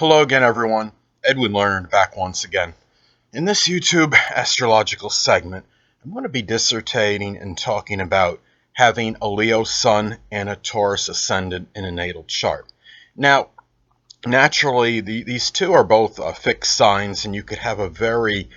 Hello again, everyone. Edwin Learnard back once again. In this YouTube astrological segment, I'm going to be dissertating and talking about having a Leo Sun and a Taurus Ascendant in a natal chart. Now, naturally, these two are both fixed signs, and you could have a very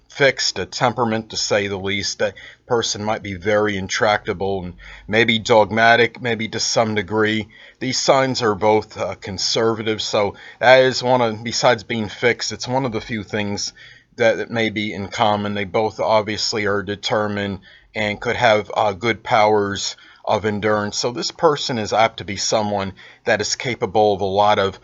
fixed temperament, to say the least. That person might be very intractable and maybe dogmatic, maybe to some degree. These signs are both conservative, so that is one of, besides being fixed, it's one of the few things that may be in common. They both obviously are determined and could have good powers of endurance. So this person is apt to be someone that is capable of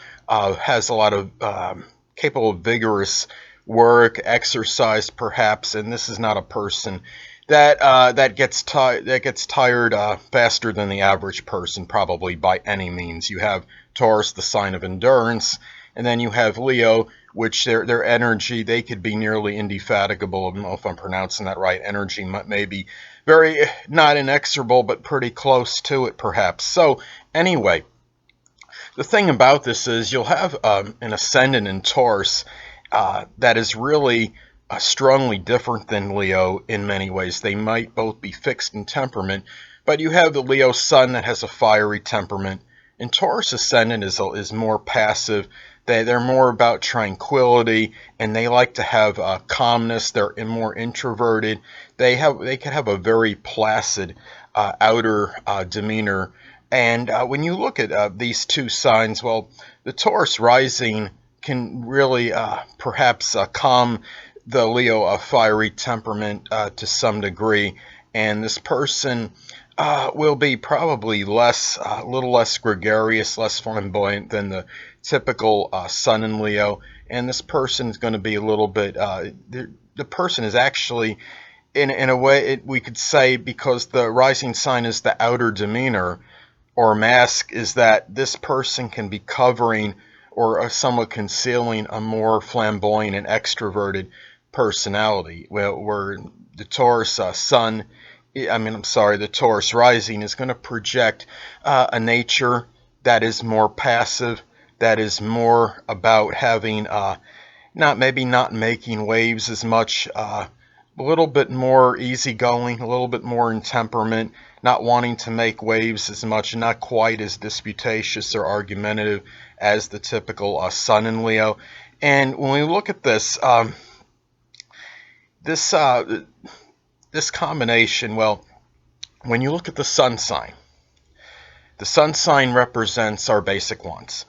capable of vigorous work, exercise, perhaps. And this is not a person that gets tired faster than the average person, probably by any means. You have Taurus, the sign of endurance, and then you have Leo, which their energy, they could be nearly indefatigable. I don't know if I'm pronouncing that right. Energy may be very, not inexorable, but pretty close to it, perhaps. So anyway, the thing about this is you'll have an ascendant in Taurus that is really strongly different than Leo in many ways. They might both be fixed in temperament, but you have the Leo Sun that has a fiery temperament, and Taurus Ascendant is more passive. They're more about tranquility, and they like to have calmness. They're more introverted. They could have a very placid outer demeanor. And when you look at these two signs, well, the Taurus rising can really perhaps calm the Leo fiery temperament to some degree, and this person will be probably a little less gregarious, less flamboyant than the typical Sun in Leo, and this person is going to be a little bit. The person is actually, in a way, we could say, because the rising sign is the outer demeanor or mask, is that this person can be covering or somewhat concealing a more flamboyant and extroverted personality. Well, where the Taurus the Taurus rising is going to project a nature that is more passive, that is more about having, not making waves as much, a little bit more easygoing, a little bit more in temperament, not wanting to make waves as much, and not quite as disputatious or argumentative as the typical Sun in Leo. And when we look at this, this combination, well, when you look at the Sun sign represents our basic wants.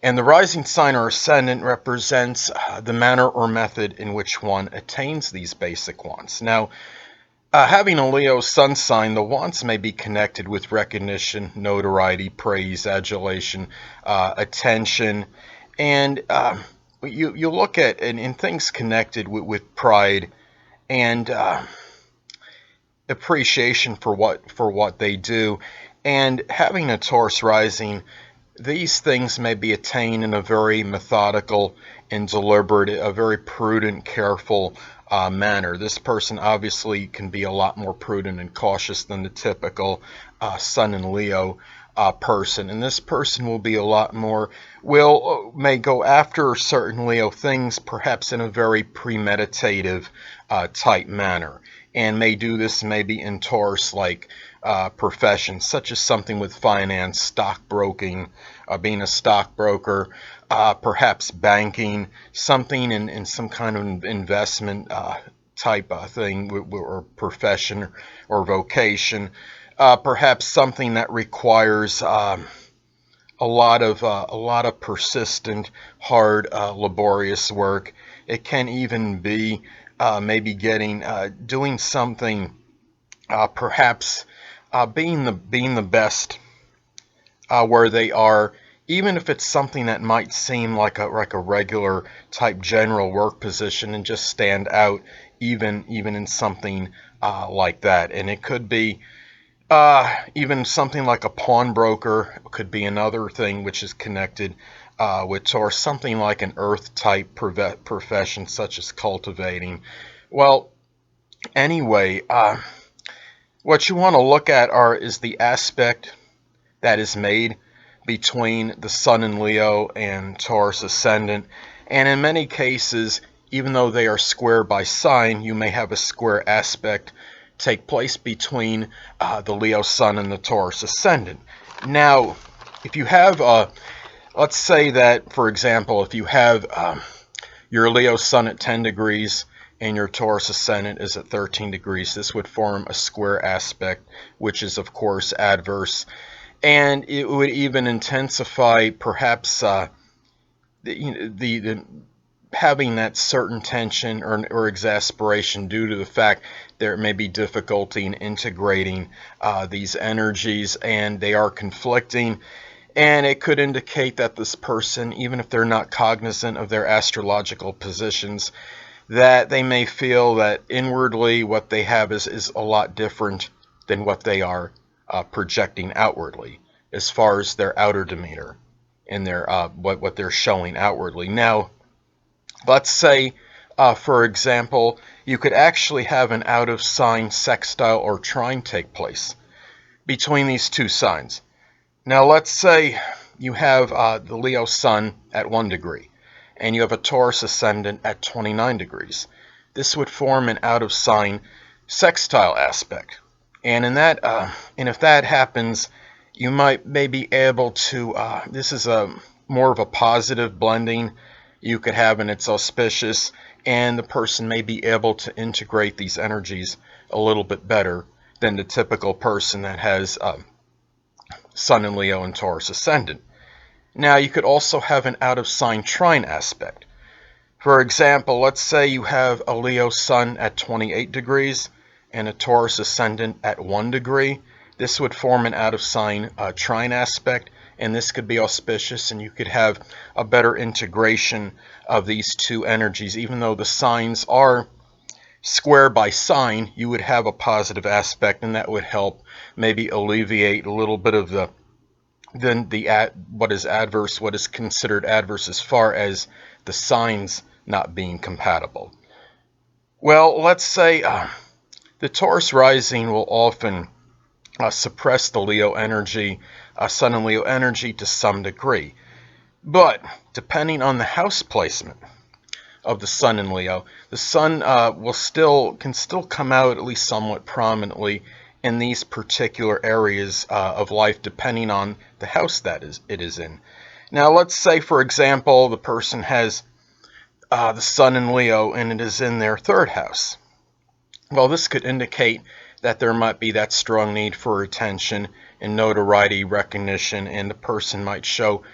And the rising sign or ascendant represents the manner or method in which one attains these basic wants. Now, having a Leo sun sign, the wants may be connected with recognition, notoriety, praise, adulation, attention, and you look at in things connected with pride and appreciation for what they do. And having a Taurus rising, these things may be attained in a very methodical and deliberate, a very prudent, careful manner. This person obviously can be a lot more prudent and cautious than the typical Sun in Leo person, and this person will be a lot more, may go after certain Leo things perhaps in a very premeditative type manner, and may do this maybe in Taurus like professions, such as something with finance, stockbroking, being a stockbroker, perhaps banking, something in some kind of investment type thing, or profession or vocation, perhaps something that requires a lot of persistent, hard, laborious work. It can even be maybe doing something, perhaps being the best where they are, even if it's something that might seem like a regular type general work position, and just stand out even in something like that. And it could be even something like a pawnbroker could be another thing which is connected with Taurus, something like an earth type profession such as cultivating. Well, anyway, what you want to look at is the aspect that is made between the Sun in Leo and Taurus Ascendant. And in many cases, even though they are square by sign, you may have a square aspect take place between the Leo Sun and the Taurus Ascendant. Now, if you have, let's say that, for example, if you have your Leo Sun at 10 degrees and your Taurus Ascendant is at 13 degrees, this would form a square aspect, which is, of course, adverse. And it would even intensify perhaps the having that certain tension or exasperation due to the fact there may be difficulty in integrating these energies, and they are conflicting. And it could indicate that this person, even if they're not cognizant of their astrological positions, that they may feel that inwardly what they have is a lot different than what they are projecting outwardly, as far as their outer demeanor and their what they're showing outwardly. Now, let's say, for example, you could actually have an out-of-sign sextile or trine take place between these two signs. Now, let's say you have the Leo Sun at 1 degree, and you have a Taurus Ascendant at 29 degrees. This would form an out-of-sign sextile aspect. And if that happens, you may be able to, this is more of a positive blending you could have, and it's auspicious, and the person may be able to integrate these energies a little bit better than the typical person that has Sun in Leo and Taurus Ascendant. Now, you could also have an out-of-sign trine aspect. For example, let's say you have a Leo Sun at 28 degrees and a Taurus Ascendant at 1 degree. This would form an out-of-sign trine aspect, and this could be auspicious, and you could have a better integration of these two energies. Even though the signs are square by sign, you would have a positive aspect, and that would help maybe alleviate a little bit of what is adverse, what is considered adverse as far as the signs not being compatible. Well, let's say the Taurus rising will often suppress the Leo energy, Sun and Leo energy to some degree. But depending on the house placement of the Sun in Leo, the Sun can still come out at least somewhat prominently in these particular areas of life, depending on the house that it is in. Now, let's say, for example, the person has the Sun in Leo and it is in their 3rd house. Well, this could indicate that there might be that strong need for attention and notoriety, recognition, and the person might show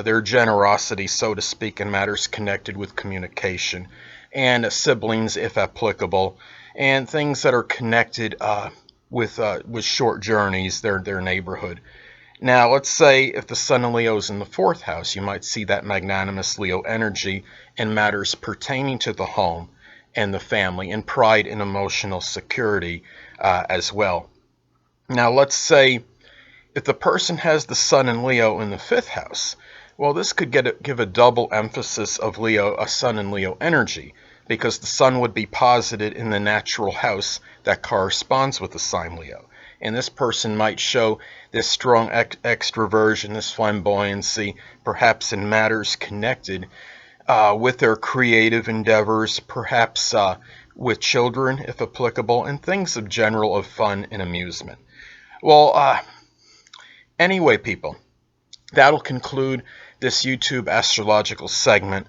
their generosity, so to speak, in matters connected with communication and siblings, if applicable, and things that are connected with short journeys, their neighborhood. Now, let's say if the Sun in Leo is in the 4th house, you might see that magnanimous Leo energy in matters pertaining to the home and the family, and pride and emotional security as well. Now, let's say if the person has the Sun in Leo in the 5th house, well, this could give a double emphasis of a Sun in Leo energy, because the Sun would be posited in the natural house that corresponds with the sign Leo. And this person might show this strong extroversion, this flamboyancy, perhaps in matters connected with their creative endeavors, perhaps with children, if applicable, and things of general of fun and amusement. Well, anyway, people, that'll conclude this YouTube astrological segment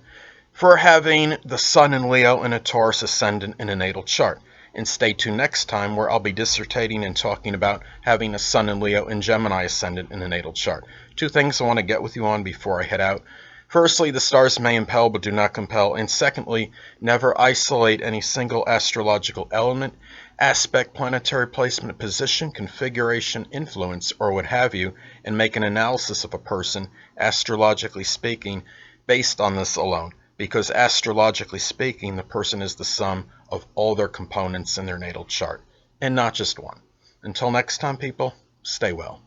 for having the Sun in Leo and a Taurus Ascendant in a natal chart. And stay tuned next time, where I'll be dissertating and talking about having a Sun in Leo and Gemini Ascendant in a natal chart. 2 things I want to get with you on before I head out. Firstly, the stars may impel but do not compel. And secondly, never isolate any single astrological element, aspect, planetary placement, position, configuration, influence, or what have you, and make an analysis of a person, astrologically speaking, based on this alone. Because astrologically speaking, the person is the sum of all their components in their natal chart, and not just one. Until next time, people, stay well.